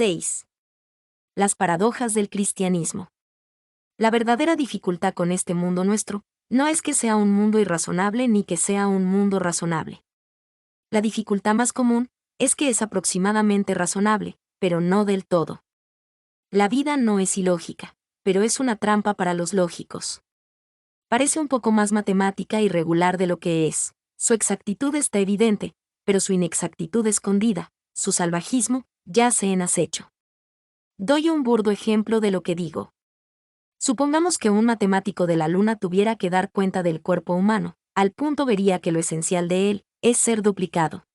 6. Las paradojas del cristianismo. La verdadera dificultad con este mundo nuestro no es que sea un mundo irrazonable ni que sea un mundo razonable. La dificultad más común es que es aproximadamente razonable, pero no del todo. La vida no es ilógica, pero es una trampa para los lógicos. Parece un poco más matemática y regular de lo que es. Su exactitud está evidente, pero su inexactitud escondida, su salvajismo, yace en acecho. Doy un burdo ejemplo de lo que digo. Supongamos que un matemático de la Luna tuviera que dar cuenta del cuerpo humano, al punto vería que lo esencial de él es ser duplicado.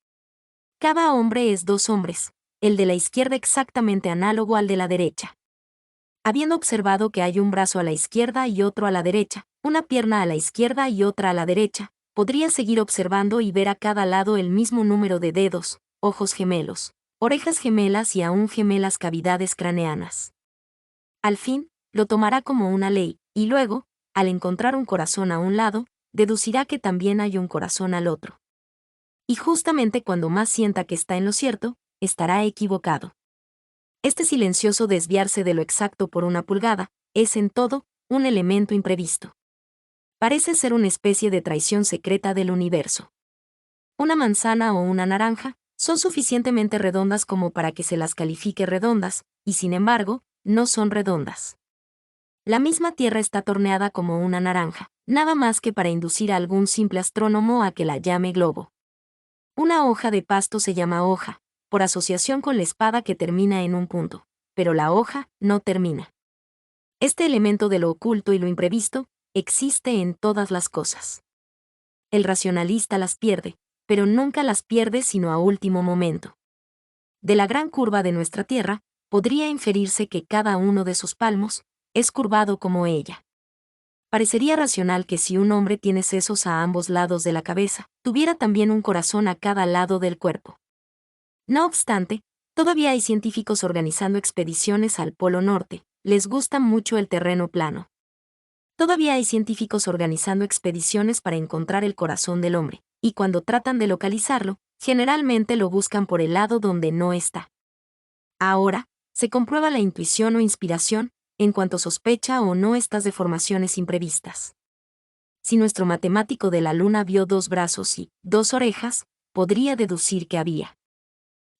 Cada hombre es dos hombres, el de la izquierda exactamente análogo al de la derecha. Habiendo observado que hay un brazo a la izquierda y otro a la derecha, una pierna a la izquierda y otra a la derecha, podría seguir observando y ver a cada lado el mismo número de dedos, ojos gemelos, orejas gemelas y aún gemelas cavidades craneanas. Al fin, lo tomará como una ley, y luego, al encontrar un corazón a un lado, deducirá que también hay un corazón al otro. Y justamente cuando más sienta que está en lo cierto, estará equivocado. Este silencioso desviarse de lo exacto por una pulgada es en todo un elemento imprevisto. Parece ser una especie de traición secreta del universo. Una manzana o una naranja son suficientemente redondas como para que se las califique redondas, y sin embargo, no son redondas. La misma Tierra está torneada como una naranja, nada más que para inducir a algún simple astrónomo a que la llame globo. Una hoja de pasto se llama hoja, por asociación con la espada que termina en un punto, pero la hoja no termina. Este elemento de lo oculto y lo imprevisto existe en todas las cosas. El racionalista las pierde, pero nunca las pierde sino a último momento. De la gran curva de nuestra Tierra, podría inferirse que cada uno de sus palmos es curvado como ella. Parecería racional que si un hombre tiene sesos a ambos lados de la cabeza, tuviera también un corazón a cada lado del cuerpo. No obstante, todavía hay científicos organizando expediciones al Polo Norte, les gusta mucho el terreno plano. Todavía hay científicos organizando expediciones para encontrar el corazón del hombre, y cuando tratan de localizarlo, generalmente lo buscan por el lado donde no está. Ahora, se comprueba la intuición o inspiración, en cuanto sospecha o no estas deformaciones imprevistas. Si nuestro matemático de la Luna vio dos brazos y dos orejas, podría deducir que había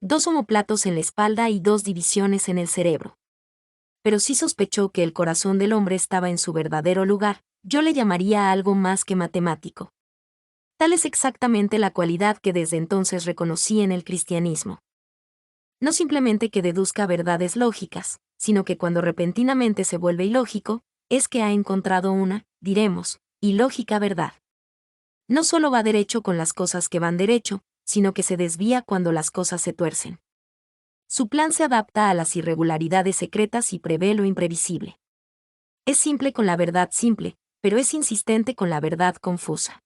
dos omóplatos en la espalda y dos divisiones en el cerebro. Pero si sospechó que el corazón del hombre estaba en su verdadero lugar, yo le llamaría algo más que matemático. Tal es exactamente la cualidad que desde entonces reconocí en el cristianismo. No simplemente que deduzca verdades lógicas, sino que cuando repentinamente se vuelve ilógico, es que ha encontrado una, diremos, ilógica verdad. No solo va derecho con las cosas que van derecho, sino que se desvía cuando las cosas se tuercen. Su plan se adapta a las irregularidades secretas y prevé lo imprevisible. Es simple con la verdad simple, pero es insistente con la verdad confusa.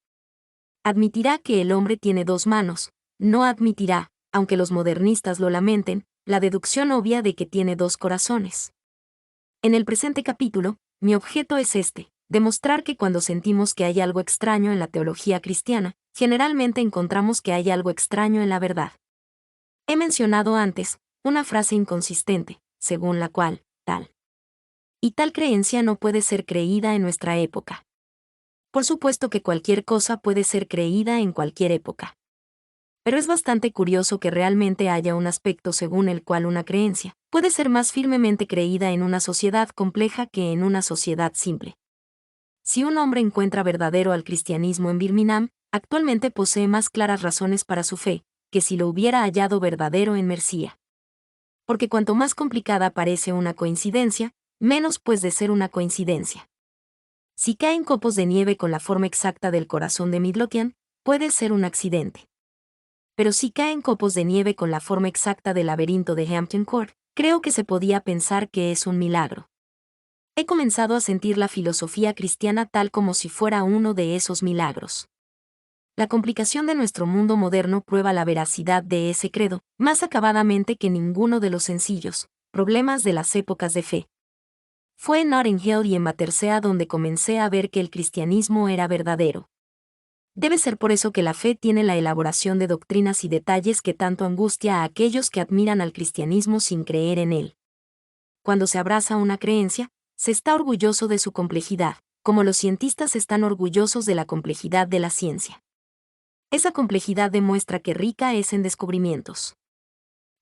Admitirá que el hombre tiene dos manos, no admitirá, aunque los modernistas lo lamenten, la deducción obvia de que tiene dos corazones. En el presente capítulo, mi objeto es demostrar que cuando sentimos que hay algo extraño en la teología cristiana, generalmente encontramos que hay algo extraño en la verdad. He mencionado antes una frase inconsistente, según la cual, tal y tal creencia no puede ser creída en nuestra época. Por supuesto que cualquier cosa puede ser creída en cualquier época. Pero es bastante curioso que realmente haya un aspecto según el cual una creencia puede ser más firmemente creída en una sociedad compleja que en una sociedad simple. Si un hombre encuentra verdadero al cristianismo en Birmingham, actualmente posee más claras razones para su fe, que si lo hubiera hallado verdadero en Mercia. Porque cuanto más complicada parece una coincidencia, menos pues de ser una coincidencia. Si caen copos de nieve con la forma exacta del corazón de Midlothian, puede ser un accidente. Pero si caen copos de nieve con la forma exacta del laberinto de Hampton Court, creo que se podía pensar que es un milagro. He comenzado a sentir la filosofía cristiana tal como si fuera uno de esos milagros. La complicación de nuestro mundo moderno prueba la veracidad de ese credo, más acabadamente que ninguno de los sencillos problemas de las épocas de fe. Fue en Notting Hill y en Battersea donde comencé a ver que el cristianismo era verdadero. Debe ser por eso que la fe tiene la elaboración de doctrinas y detalles que tanto angustia a aquellos que admiran al cristianismo sin creer en él. Cuando se abraza una creencia, se está orgulloso de su complejidad, como los cientistas están orgullosos de la complejidad de la ciencia. Esa complejidad demuestra que rica es en descubrimientos.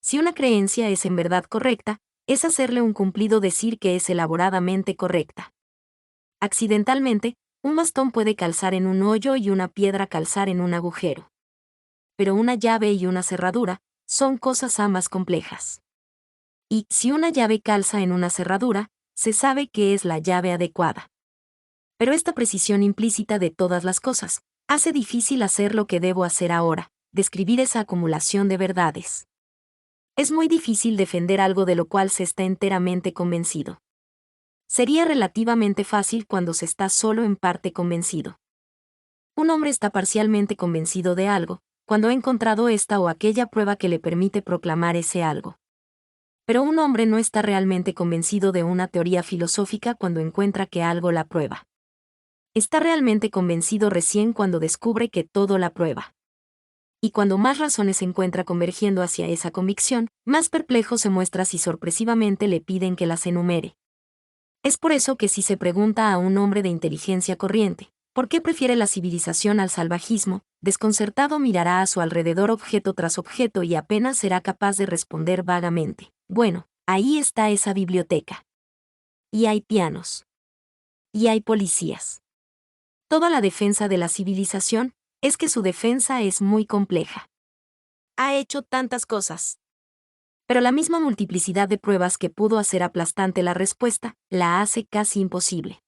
Si una creencia es en verdad correcta, es hacerle un cumplido decir que es elaboradamente correcta. Accidentalmente, un bastón puede calzar en un hoyo y una piedra calzar en un agujero. Pero una llave y una cerradura son cosas ambas complejas. Y, si una llave calza en una cerradura, se sabe que es la llave adecuada. Pero esta precisión implícita de todas las cosas hace difícil hacer lo que debo hacer ahora, describir esa acumulación de verdades. Es muy difícil defender algo de lo cual se está enteramente convencido. Sería relativamente fácil cuando se está solo en parte convencido. Un hombre está parcialmente convencido de algo, cuando ha encontrado esta o aquella prueba que le permite proclamar ese algo. Pero un hombre no está realmente convencido de una teoría filosófica cuando encuentra que algo la prueba. Está realmente convencido recién cuando descubre que todo la prueba. Y cuando más razones se encuentra convergiendo hacia esa convicción, más perplejo se muestra si sorpresivamente le piden que las enumere. Es por eso que si se pregunta a un hombre de inteligencia corriente, ¿por qué prefiere la civilización al salvajismo?, desconcertado mirará a su alrededor objeto tras objeto y apenas será capaz de responder vagamente: bueno, ahí está esa biblioteca. Y hay pianos. Y hay policías. Toda la defensa de la civilización es que su defensa es muy compleja. Ha hecho tantas cosas. Pero la misma multiplicidad de pruebas que pudo hacer aplastante la respuesta, la hace casi imposible.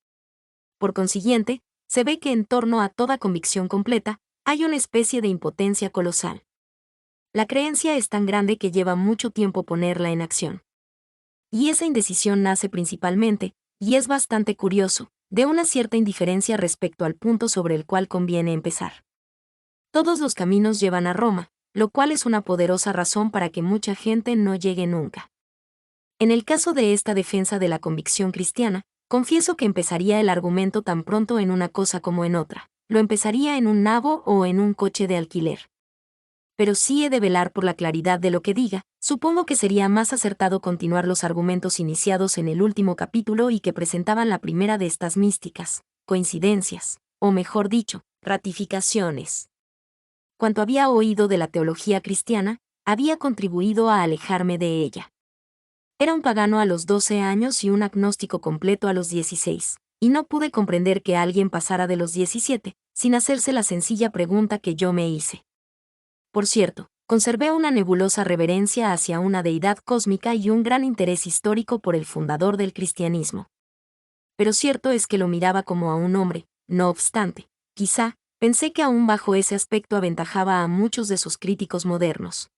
Por consiguiente, se ve que en torno a toda convicción completa, hay una especie de impotencia colosal. La creencia es tan grande que lleva mucho tiempo ponerla en acción. Y esa indecisión nace principalmente, y es bastante curioso, de una cierta indiferencia respecto al punto sobre el cual conviene empezar. Todos los caminos llevan a Roma, lo cual es una poderosa razón para que mucha gente no llegue nunca. En el caso de esta defensa de la convicción cristiana, confieso que empezaría el argumento tan pronto en una cosa como en otra. Lo empezaría en un nabo o en un coche de alquiler. Pero si he de velar por la claridad de lo que diga, supongo que sería más acertado continuar los argumentos iniciados en el último capítulo y que presentaban la primera de estas místicas coincidencias, o mejor dicho, ratificaciones. Cuanto había oído de la teología cristiana, había contribuido a alejarme de ella. Era un pagano a los 12 años y un agnóstico completo a los 16, y no pude comprender que alguien pasara de los 17, sin hacerse la sencilla pregunta que yo me hice. Por cierto, conservé una nebulosa reverencia hacia una deidad cósmica y un gran interés histórico por el fundador del cristianismo. Pero cierto es que lo miraba como a un hombre, no obstante, quizá, pensé que aún bajo ese aspecto aventajaba a muchos de sus críticos modernos.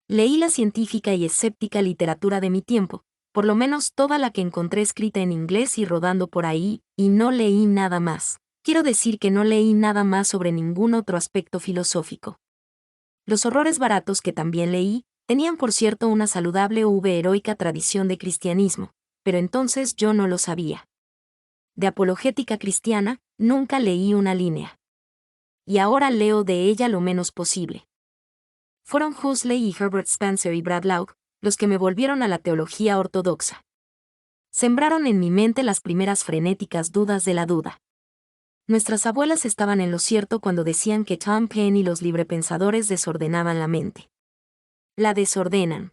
Leí la científica y escéptica literatura de mi tiempo, por lo menos toda la que encontré escrita en inglés y rodando por ahí, y no leí nada más. Quiero decir que no leí nada más sobre ningún otro aspecto filosófico. Los horrores baratos que también leí, tenían por cierto una saludable heroica tradición de cristianismo, pero entonces yo no lo sabía. De apologética cristiana, nunca leí una línea. Y ahora leo de ella lo menos posible. Fueron Huxley y Herbert Spencer y Bradlaugh los que me volvieron a la teología ortodoxa. Sembraron en mi mente las primeras frenéticas dudas de la duda. Nuestras abuelas estaban en lo cierto cuando decían que Tom Paine y los librepensadores desordenaban la mente. La desordenan.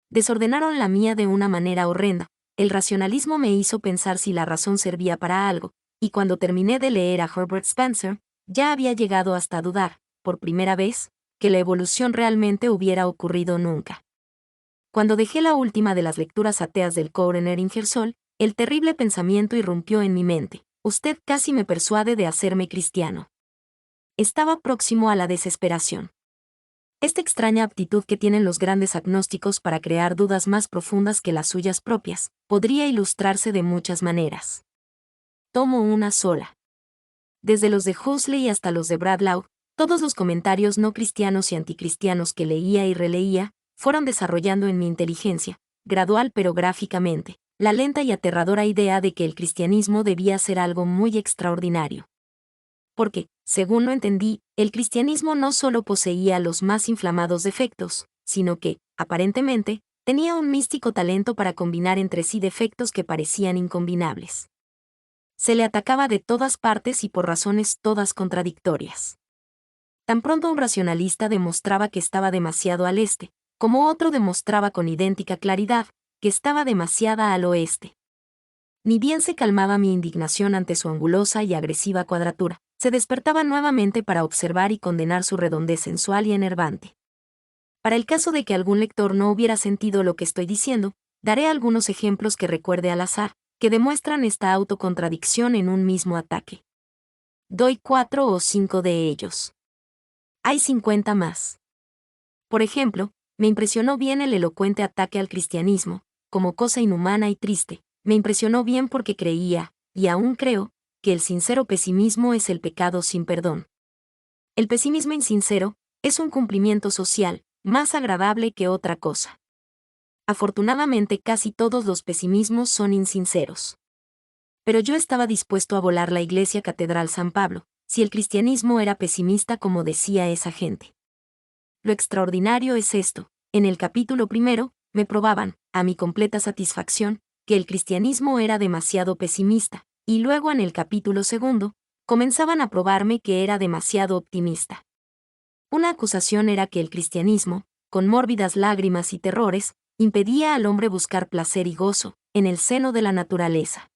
Desordenaron la mía de una manera horrenda. El racionalismo me hizo pensar si la razón servía para algo, y cuando terminé de leer a Herbert Spencer, ya había llegado hasta dudar, por primera vez, que la evolución realmente hubiera ocurrido nunca. Cuando dejé la última de las lecturas ateas del Coroner Ingersoll, el terrible pensamiento irrumpió en mi mente: usted casi me persuade de hacerme cristiano. Estaba próximo a la desesperación. Esta extraña aptitud que tienen los grandes agnósticos para crear dudas más profundas que las suyas propias, podría ilustrarse de muchas maneras. Tomo una sola. Desde los de Huxley hasta los de Bradlaugh, todos los comentarios no cristianos y anticristianos que leía y releía, fueron desarrollando en mi inteligencia, gradual pero gráficamente, la lenta y aterradora idea de que el cristianismo debía ser algo muy extraordinario. Porque, según lo entendí, el cristianismo no solo poseía los más inflamados defectos, sino que, aparentemente, tenía un místico talento para combinar entre sí defectos que parecían incombinables. Se le atacaba de todas partes y por razones todas contradictorias. Tan pronto un racionalista demostraba que estaba demasiado al este, como otro demostraba con idéntica claridad que estaba demasiada al oeste. Ni bien se calmaba mi indignación ante su angulosa y agresiva cuadratura, se despertaba nuevamente para observar y condenar su redondez sensual y enervante. Para el caso de que algún lector no hubiera sentido lo que estoy diciendo, daré algunos ejemplos que recuerde al azar, que demuestran esta autocontradicción en un mismo ataque. Doy 4 o 5 de ellos. Hay 50 más. Por ejemplo, me impresionó bien el elocuente ataque al cristianismo, como cosa inhumana y triste. Me impresionó bien porque creía, y aún creo, que el sincero pesimismo es el pecado sin perdón. El pesimismo insincero es un cumplimiento social, más agradable que otra cosa. Afortunadamente casi todos los pesimismos son insinceros. Pero yo estaba dispuesto a volar la iglesia Catedral San Pablo, si el cristianismo era pesimista como decía esa gente. Lo extraordinario es esto: en el capítulo primero, me probaban, a mi completa satisfacción, que el cristianismo era demasiado pesimista, y luego en el capítulo segundo, comenzaban a probarme que era demasiado optimista. Una acusación era que el cristianismo, con mórbidas lágrimas y terrores, impedía al hombre buscar placer y gozo, en el seno de la naturaleza.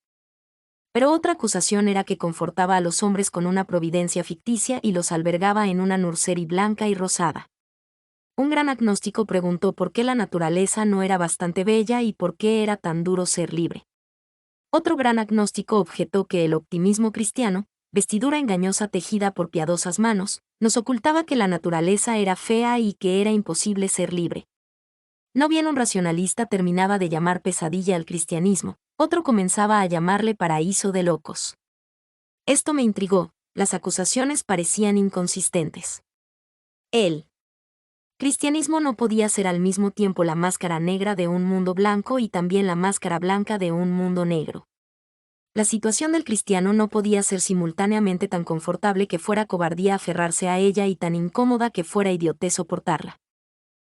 Pero otra acusación era que confortaba a los hombres con una providencia ficticia y los albergaba en una nursery blanca y rosada. Un gran agnóstico preguntó por qué la naturaleza no era bastante bella y por qué era tan duro ser libre. Otro gran agnóstico objetó que el optimismo cristiano, vestidura engañosa tejida por piadosas manos, nos ocultaba que la naturaleza era fea y que era imposible ser libre. No bien un racionalista terminaba de llamar pesadilla al cristianismo, otro comenzaba a llamarle paraíso de locos. Esto me intrigó, las acusaciones parecían inconsistentes. El cristianismo no podía ser al mismo tiempo la máscara negra de un mundo blanco y también la máscara blanca de un mundo negro. La situación del cristiano no podía ser simultáneamente tan confortable que fuera cobardía aferrarse a ella y tan incómoda que fuera idiotez soportarla.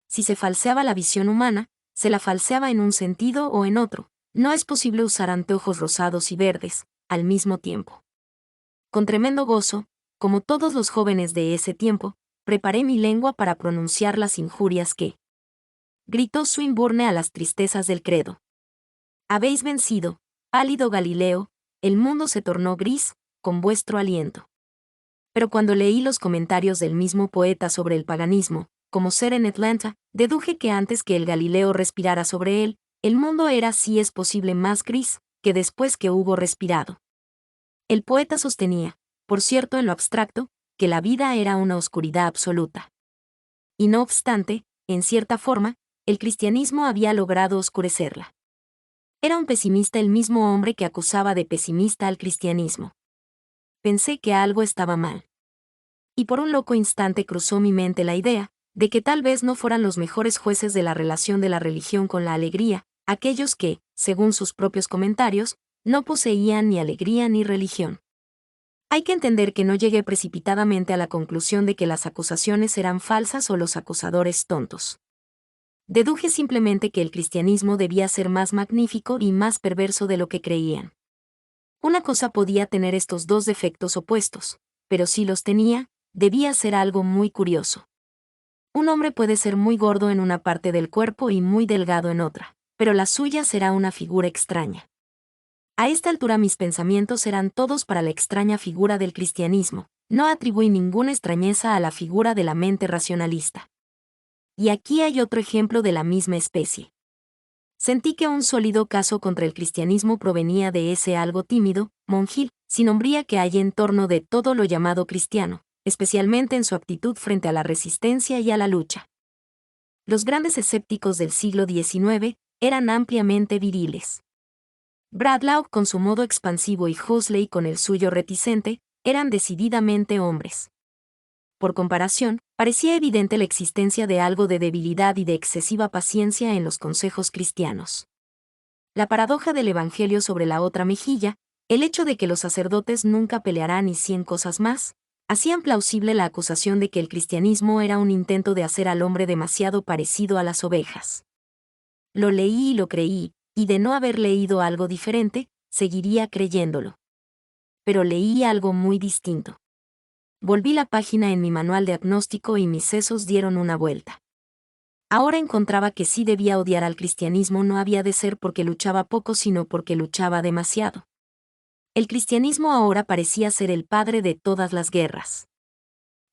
Si se falseaba la visión humana, se la falseaba en un sentido o en otro. No es posible usar anteojos rosados y verdes, al mismo tiempo. Con tremendo gozo, como todos los jóvenes de ese tiempo, preparé mi lengua para pronunciar las injurias que gritó Swinburne a las tristezas del credo. Habéis vencido, pálido Galileo, el mundo se tornó gris, con vuestro aliento. Pero cuando leí los comentarios del mismo poeta sobre el paganismo, como ser en Atlanta, deduje que antes que el Galileo respirara sobre él, el mundo era, si es posible, más gris que después que hubo respirado. El poeta sostenía, por cierto en lo abstracto, que la vida era una oscuridad absoluta. Y no obstante, en cierta forma, el cristianismo había logrado oscurecerla. Era un pesimista el mismo hombre que acusaba de pesimista al cristianismo. Pensé que algo estaba mal. Y por un loco instante cruzó mi mente la idea de que tal vez no fueran los mejores jueces de la relación de la religión con la alegría, aquellos que, según sus propios comentarios, no poseían ni alegría ni religión. Hay que entender que no llegué precipitadamente a la conclusión de que las acusaciones eran falsas o los acusadores tontos. Deduje simplemente que el cristianismo debía ser más magnífico y más perverso de lo que creían. Una cosa podía tener estos dos defectos opuestos, pero si los tenía, debía ser algo muy curioso. Un hombre puede ser muy gordo en una parte del cuerpo y muy delgado en otra, pero la suya será una figura extraña. A esta altura mis pensamientos eran todos para la extraña figura del cristianismo, no atribuí ninguna extrañeza a la figura de la mente racionalista. Y aquí hay otro ejemplo de la misma especie. Sentí que un sólido caso contra el cristianismo provenía de ese algo tímido, monjil, sin hombría que hay en torno de todo lo llamado cristiano, especialmente en su actitud frente a la resistencia y a la lucha. Los grandes escépticos del siglo XIX eran ampliamente viriles. Bradlaugh con su modo expansivo y Huxley con el suyo reticente, eran decididamente hombres. Por comparación, parecía evidente la existencia de algo de debilidad y de excesiva paciencia en los consejos cristianos. La paradoja del Evangelio sobre la otra mejilla El hecho de que los sacerdotes nunca pelearán y 100 cosas más, hacían plausible la acusación de que el cristianismo era un intento de hacer al hombre demasiado parecido a las ovejas. Lo leí y lo creí, y de no haber leído algo diferente, seguiría creyéndolo. Pero leí algo muy distinto. Volví la página en mi manual de agnóstico y mis sesos dieron una vuelta. Ahora encontraba que si debía odiar al cristianismo no había de ser porque luchaba poco sino porque luchaba demasiado. El cristianismo ahora parecía ser el padre de todas las guerras.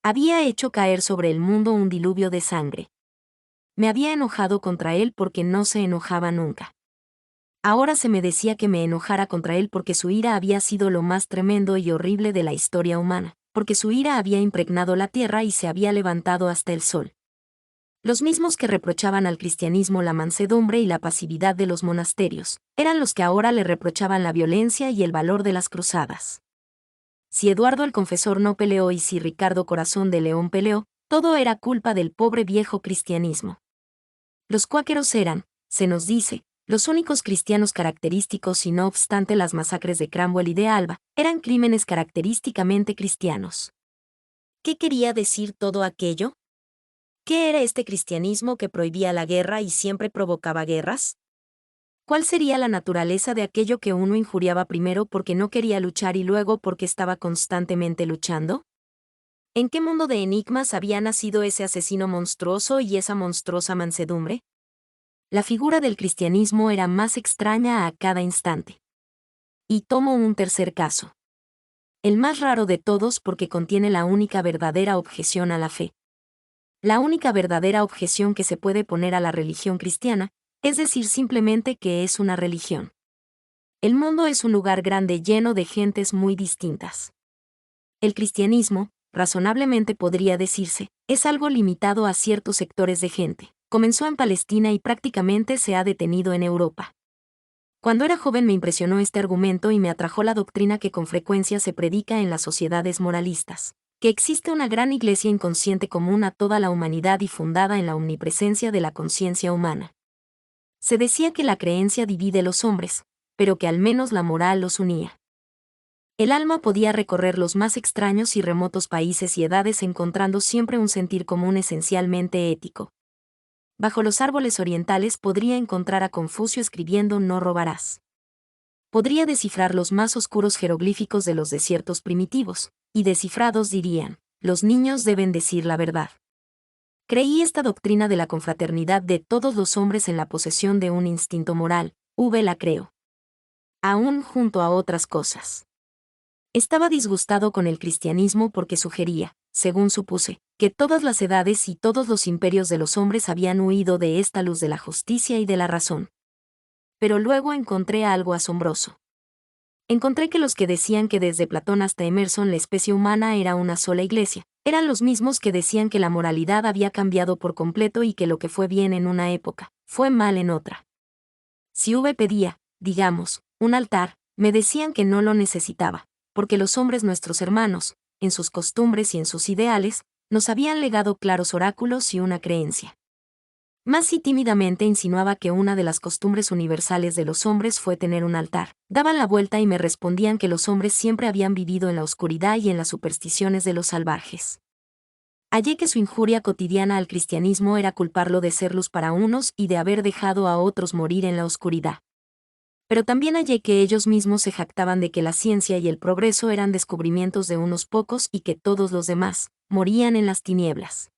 Había hecho caer sobre el mundo un diluvio de sangre. Me había enojado contra él porque no se enojaba nunca. Ahora se me decía que me enojara contra él porque su ira había sido lo más tremendo y horrible de la historia humana, porque su ira había impregnado la tierra y se había levantado hasta el sol. Los mismos que reprochaban al cristianismo la mansedumbre y la pasividad de los monasterios, eran los que ahora le reprochaban la violencia y el valor de las cruzadas. Si Eduardo el Confesor no peleó y si Ricardo Corazón de León peleó, todo era culpa del pobre viejo cristianismo. Los cuáqueros eran, se nos dice, los únicos cristianos característicos y no obstante las masacres de Cromwell y de Alba, eran crímenes característicamente cristianos. ¿Qué quería decir todo aquello? ¿Qué era este cristianismo que prohibía la guerra y siempre provocaba guerras? ¿Cuál sería la naturaleza de aquello que uno injuriaba primero porque no quería luchar y luego porque estaba constantemente luchando? ¿En qué mundo de enigmas había nacido ese asesino monstruoso y esa monstruosa mansedumbre? La figura del cristianismo era más extraña a cada instante. Y tomo un tercer caso. El más raro de todos porque contiene la única verdadera objeción a la fe. La única verdadera objeción que se puede poner a la religión cristiana, es decir simplemente que es una religión. El mundo es un lugar grande lleno de gentes muy distintas. El cristianismo, razonablemente podría decirse, es algo limitado a ciertos sectores de gente. Comenzó en Palestina y prácticamente se ha detenido en Europa. Cuando era joven me impresionó este argumento y me atrajo la doctrina que con frecuencia se predica en las sociedades moralistas, que existe una gran iglesia inconsciente común a toda la humanidad y fundada en la omnipresencia de la conciencia humana. Se decía que la creencia divide los hombres, pero que al menos la moral los unía. El alma podía recorrer los más extraños y remotos países y edades encontrando siempre un sentir común esencialmente ético. Bajo los árboles orientales podría encontrar a Confucio escribiendo "No robarás". Podría descifrar los más oscuros jeroglíficos de los desiertos primitivos, y descifrados dirían, los niños deben decir la verdad. Creí esta doctrina de la confraternidad de todos los hombres en la posesión de un instinto moral, la creo. Aún junto a otras cosas. Estaba disgustado con el cristianismo porque sugería, según supuse, que todas las edades y todos los imperios de los hombres habían huido de esta luz de la justicia y de la razón. Pero luego encontré algo asombroso. Encontré que los que decían que desde Platón hasta Emerson la especie humana era una sola iglesia, eran los mismos que decían que la moralidad había cambiado por completo y que lo que fue bien en una época, fue mal en otra. Si pedía, digamos, un altar, me decían que no lo necesitaba, porque los hombres nuestros hermanos, en sus costumbres y en sus ideales, nos habían legado claros oráculos y una creencia. Más si tímidamente insinuaba que una de las costumbres universales de los hombres fue tener un altar. Daban la vuelta y me respondían que los hombres siempre habían vivido en la oscuridad y en las supersticiones de los salvajes. Hallé que su injuria cotidiana al cristianismo era culparlo de ser luz para unos y de haber dejado a otros morir en la oscuridad. Pero también hallé que ellos mismos se jactaban de que la ciencia y el progreso eran descubrimientos de unos pocos y que todos los demás morían en las tinieblas.